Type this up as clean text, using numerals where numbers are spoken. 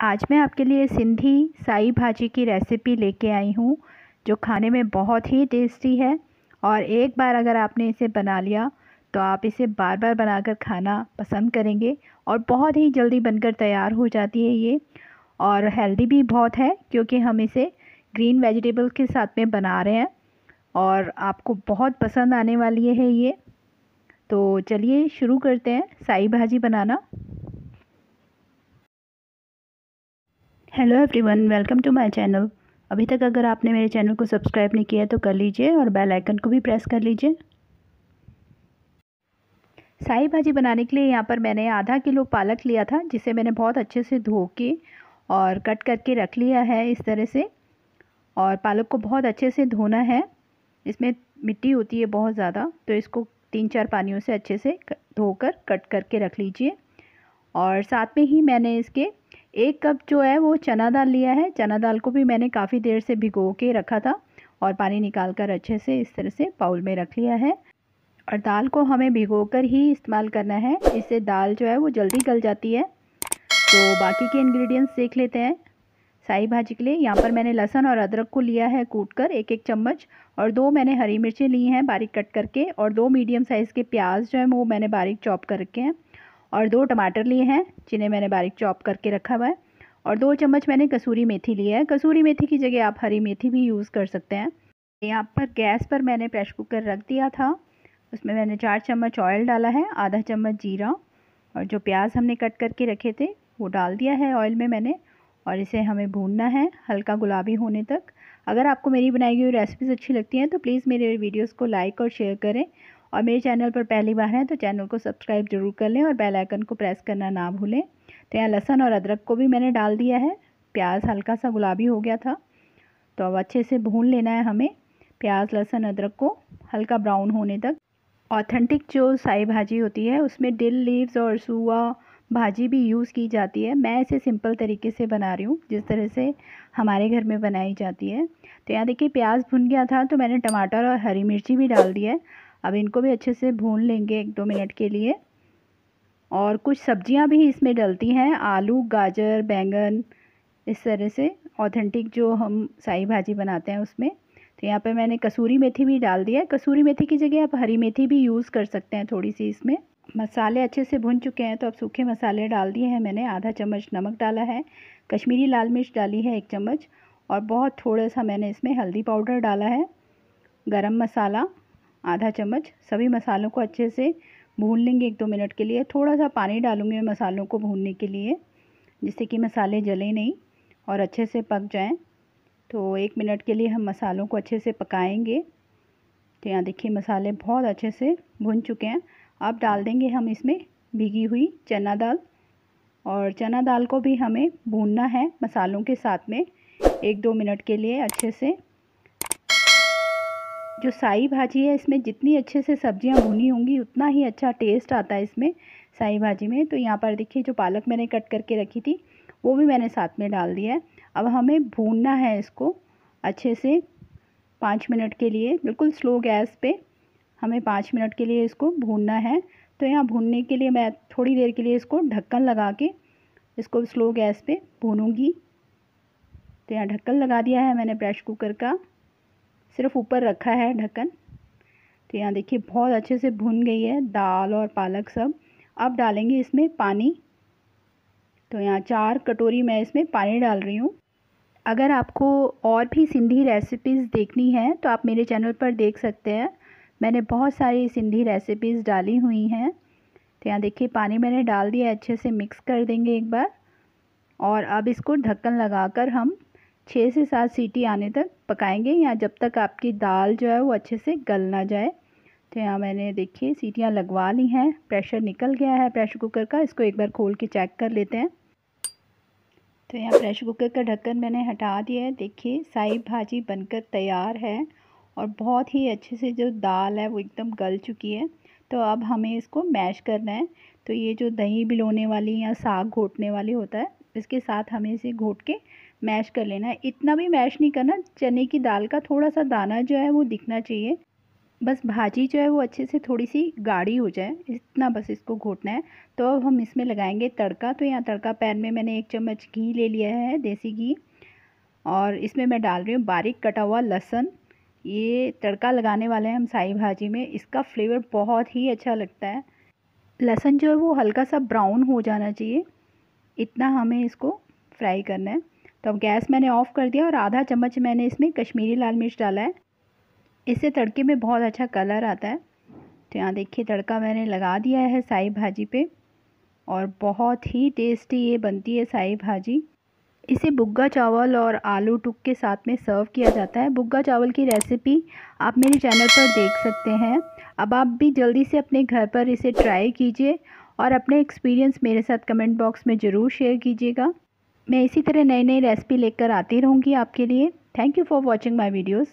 आज मैं आपके लिए सिंधी साई भाजी की रेसिपी लेके आई हूँ जो खाने में बहुत ही टेस्टी है। और एक बार अगर आपने इसे बना लिया तो आप इसे बार बार बनाकर खाना पसंद करेंगे। और बहुत ही जल्दी बनकर तैयार हो जाती है ये, और हेल्दी भी बहुत है क्योंकि हम इसे ग्रीन वेजिटेबल के साथ में बना रहे हैं और आपको बहुत पसंद आने वाली है ये। तो चलिए शुरू करते हैं साई भाजी बनाना। Hello everyone, welcome to my channel. अभी तक अगर आपने मेरे चैनल को सब्सक्राइब नहीं किया तो कर लीजिए और बेल आइकन को भी प्रेस कर लीजिए। साई भाजी बनाने के लिए यहाँ पर मैंने आधा किलो पालक लिया था, जिसे मैंने बहुत अच्छे से धो के और कट करके रख लिया है इस तरह से। और पालक को बहुत अच्छे से धोना है, इसमें मिट्टी होती है बहुत ज़्यादा, तो इसको 3-4 पानियों से अच्छे से धोकर कट करके रख लीजिए। और साथ में ही मैंने इसके 1 कप जो है वो चना दाल लिया है। चना दाल को भी मैंने काफ़ी देर से भिगो के रखा था और पानी निकाल कर अच्छे से इस तरह से बाउल में रख लिया है। और दाल को हमें भिगोकर ही इस्तेमाल करना है, इससे दाल जो है वो जल्दी गल जाती है। तो बाकी के इंग्रेडिएंट्स देख लेते हैं साई भाजी के लिए। यहाँ पर मैंने लहसुन और अदरक को लिया है कूट कर 1-1 चम्मच, और 2 मैंने हरी मिर्चें ली हैं बारीक कट करके, और 2 मीडियम साइज़ के प्याज जो है वो मैंने बारीक चॉप कर रखे हैं, और 2 टमाटर लिए हैं जिन्हें मैंने बारीक चॉप करके रखा हुआ है, और 2 चम्मच मैंने कसूरी मेथी ली है। कसूरी मेथी की जगह आप हरी मेथी भी यूज़ कर सकते हैं। यहाँ पर गैस पर मैंने प्रेशर कुकर रख दिया था, उसमें मैंने 4 चम्मच ऑयल डाला है, आधा चम्मच जीरा, और जो प्याज हमने कट करके रखे थे वो डाल दिया है ऑयल में मैंने। और इसे हमें भूनना है हल्का गुलाबी होने तक। अगर आपको मेरी बनाई हुई रेसिपीज़ अच्छी लगती हैं तो प्लीज़ मेरे वीडियोस को लाइक और शेयर करें, और मेरे चैनल पर पहली बार हैं तो चैनल को सब्सक्राइब जरूर कर लें और बेल आइकन को प्रेस करना ना भूलें। तो यहाँ लहसुन और अदरक को भी मैंने डाल दिया है। प्याज हल्का सा गुलाबी हो गया था, तो अब अच्छे से भून लेना है हमें प्याज लहसुन अदरक को हल्का ब्राउन होने तक। ऑथेंटिक जो साई भाजी होती है उसमें डिल लीव्स और सुआ भाजी भी यूज़ की जाती है। मैं इसे सिंपल तरीके से बना रही हूँ जिस तरह से हमारे घर में बनाई जाती है। तो यहाँ देखिए प्याज भुन गया था तो मैंने टमाटर और हरी मिर्ची भी डाल दी है। अब इनको भी अच्छे से भून लेंगे 1-2 मिनट के लिए। और कुछ सब्जियाँ भी इसमें डलती हैं, आलू गाजर बैंगन, इस तरह से ऑथेंटिक जो हम साई भाजी बनाते हैं उसमें। तो यहाँ पे मैंने कसूरी मेथी भी डाल दिया है। कसूरी मेथी की जगह आप हरी मेथी भी यूज़ कर सकते हैं थोड़ी सी इसमें। मसाले अच्छे से भुन चुके हैं तो अब सूखे मसाले डाल दिए हैं मैंने। आधा चम्मच नमक डाला है, कश्मीरी लाल मिर्च डाली है 1 चम्मच, और बहुत थोड़ा सा मैंने इसमें हल्दी पाउडर डाला है, गरम मसाला आधा चम्मच। सभी मसालों को अच्छे से भून लेंगे 1-2 मिनट के लिए। थोड़ा सा पानी डालूँगी मैं मसालों को भूनने के लिए, जिससे कि मसाले जले नहीं और अच्छे से पक जाएं। तो 1 मिनट के लिए हम मसालों को अच्छे से पकाएंगे। तो यहाँ देखिए मसाले बहुत अच्छे से भुन चुके हैं। अब डाल देंगे हम इसमें भीगी हुई चना दाल, और चना दाल को भी हमें भूनना है मसालों के साथ में 1-2 मिनट के लिए अच्छे से। जो साई भाजी है इसमें जितनी अच्छे से सब्जियां भुनी होंगी उतना ही अच्छा टेस्ट आता है इसमें साई भाजी में। तो यहाँ पर देखिए जो पालक मैंने कट करके रखी थी वो भी मैंने साथ में डाल दिया है। अब हमें भूनना है इसको अच्छे से 5 मिनट के लिए, बिल्कुल स्लो गैस पे हमें 5 मिनट के लिए इसको भूनना है। तो यहाँ भूनने के लिए मैं थोड़ी देर के लिए इसको ढक्कन लगा के इसको स्लो गैस पे भूनूंगी। तो यहाँ ढक्कन लगा दिया है मैंने प्रेशर कुकर का, सिर्फ ऊपर रखा है ढक्कन। तो यहाँ देखिए बहुत अच्छे से भुन गई है दाल और पालक सब। अब डालेंगे इसमें पानी। तो यहाँ 4 कटोरी मैं इसमें पानी डाल रही हूँ। अगर आपको और भी सिंधी रेसिपीज़ देखनी है तो आप मेरे चैनल पर देख सकते हैं, मैंने बहुत सारी सिंधी रेसिपीज़ डाली हुई हैं। तो यहाँ देखिए पानी मैंने डाल दिया, अच्छे से मिक्स कर देंगे एक बार। और अब इसको ढक्कन लगाकर हम 6 से 7 सीटी आने तक पकाएंगे, या जब तक आपकी दाल जो है वो अच्छे से गल ना जाए। तो यहाँ मैंने देखिए सीटियाँ लगवा ली हैं, प्रेशर निकल गया है प्रेशर कुकर का। इसको एक बार खोल के चेक कर लेते हैं। तो यहाँ प्रेशर कुकर का ढक्कन मैंने हटा दिया है। देखिए साई भाजी बनकर तैयार है, और बहुत ही अच्छे से जो दाल है वो एकदम गल चुकी है। तो अब हमें इसको मैश करना है। तो ये जो दही बिलोने वाली या साग घोटने वाली होता है, इसके साथ हमें इसे घोट के मैश कर लेना है। इतना भी मैश नहीं करना, चने की दाल का थोड़ा सा दाना जो है वो दिखना चाहिए। बस भाजी जो है वो अच्छे से थोड़ी सी गाढ़ी हो जाए, इतना बस इसको घोटना है। तो अब हम इसमें लगाएंगे तड़का। तो यहाँ तड़का पैन में मैंने 1 चम्मच घी ले लिया है, देसी घी, और इसमें मैं डाल रही हूँ बारीक कटा हुआ लहसुन। ये तड़का लगाने वाले हैं हम साई भाजी में, इसका फ्लेवर बहुत ही अच्छा लगता है। लहसुन जो है वो हल्का सा ब्राउन हो जाना चाहिए, इतना हमें इसको फ्राई करना है। तो अब गैस मैंने ऑफ़ कर दिया और आधा चम्मच मैंने इसमें कश्मीरी लाल मिर्च डाला है। इससे तड़के में बहुत अच्छा कलर आता है। तो यहाँ देखिए तड़का मैंने लगा दिया है साई भाजी पे, और बहुत ही टेस्टी ये बनती है साई भाजी। इसे बुग्गा चावल और आलू टुक के साथ में सर्व किया जाता है। बुग्गा चावल की रेसिपी आप मेरे चैनल पर देख सकते हैं। अब आप भी जल्दी से अपने घर पर इसे ट्राई कीजिए और अपने एक्सपीरियंस मेरे साथ कमेंट बॉक्स में ज़रूर शेयर कीजिएगा। मैं इसी तरह नई नई रेसिपी लेकर आती रहूँगी आपके लिए। Thank you for watching my videos.